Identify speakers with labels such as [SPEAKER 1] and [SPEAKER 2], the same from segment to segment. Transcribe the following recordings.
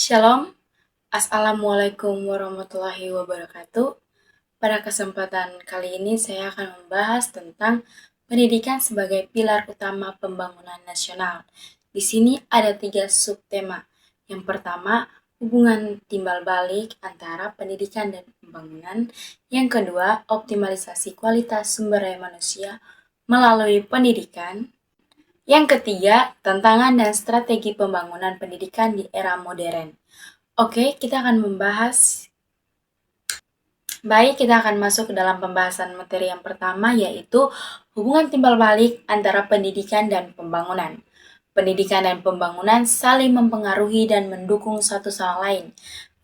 [SPEAKER 1] Shalom, Assalamualaikum warahmatullahi wabarakatuh. Pada kesempatan kali ini saya akan membahas tentang pendidikan sebagai pilar utama pembangunan nasional. Di sini ada 3 subtema. Yang pertama, hubungan timbal balik antara pendidikan dan pembangunan. Yang kedua, optimalisasi kualitas sumber daya manusia melalui pendidikan. Yang ketiga, tantangan dan strategi pembangunan pendidikan di era modern. Oke, kita akan membahas. Baik, kita akan masuk ke dalam pembahasan materi yang pertama, yaitu hubungan timbal balik antara pendidikan dan pembangunan. Pendidikan dan pembangunan saling mempengaruhi dan mendukung satu sama lain.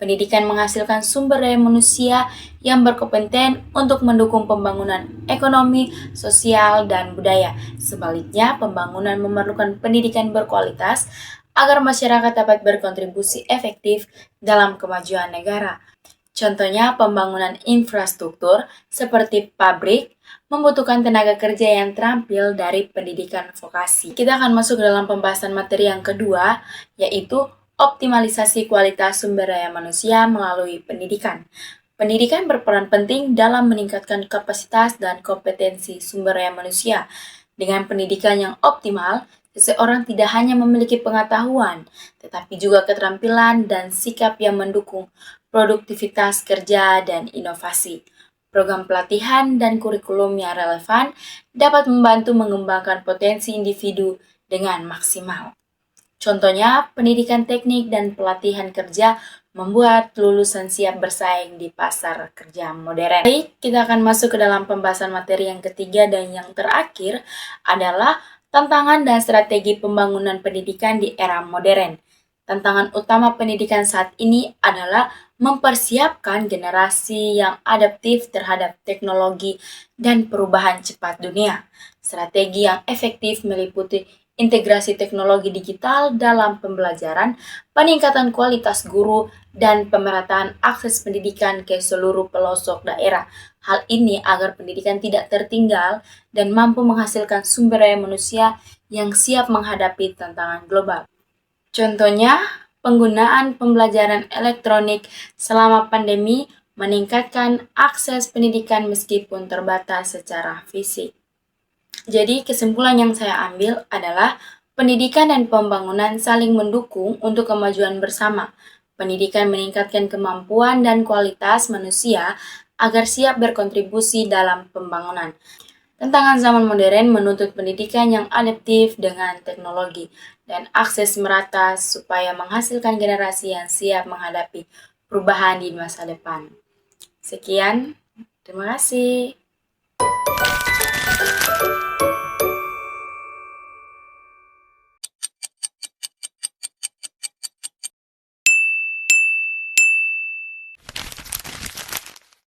[SPEAKER 1] Pendidikan menghasilkan sumber daya manusia yang berkompeten untuk mendukung pembangunan ekonomi, sosial, dan budaya. Sebaliknya, pembangunan memerlukan pendidikan berkualitas agar masyarakat dapat berkontribusi efektif dalam kemajuan negara. Contohnya, pembangunan infrastruktur seperti pabrik membutuhkan tenaga kerja yang terampil dari pendidikan vokasi. Kita akan masuk ke dalam pembahasan materi yang kedua, yaitu optimalisasi kualitas sumber daya manusia melalui pendidikan. Pendidikan berperan penting dalam meningkatkan kapasitas dan kompetensi sumber daya manusia. Dengan pendidikan yang optimal, seseorang tidak hanya memiliki pengetahuan, tetapi juga keterampilan dan sikap yang mendukung produktivitas kerja dan inovasi. Program pelatihan dan kurikulum yang relevan dapat membantu mengembangkan potensi individu dengan maksimal. Contohnya, pendidikan teknik dan pelatihan kerja membuat lulusan siap bersaing di pasar kerja modern. Baik, kita akan masuk ke dalam pembahasan materi yang ketiga dan yang terakhir adalah tantangan dan strategi pembangunan pendidikan di era modern. Tantangan utama pendidikan saat ini adalah mempersiapkan generasi yang adaptif terhadap teknologi dan perubahan cepat dunia. Strategi yang efektif meliputi integrasi teknologi digital dalam pembelajaran, peningkatan kualitas guru, dan pemerataan akses pendidikan ke seluruh pelosok daerah. Hal ini agar pendidikan tidak tertinggal dan mampu menghasilkan sumber daya manusia yang siap menghadapi tantangan global. Contohnya, penggunaan pembelajaran elektronik selama pandemi meningkatkan akses pendidikan meskipun terbatas secara fisik. Jadi, kesimpulan yang saya ambil adalah pendidikan dan pembangunan saling mendukung untuk kemajuan bersama. Pendidikan meningkatkan kemampuan dan kualitas manusia agar siap berkontribusi dalam pembangunan. Tantangan zaman modern menuntut pendidikan yang adaptif dengan teknologi dan akses merata supaya menghasilkan generasi yang siap menghadapi perubahan di masa depan. Sekian, terima kasih.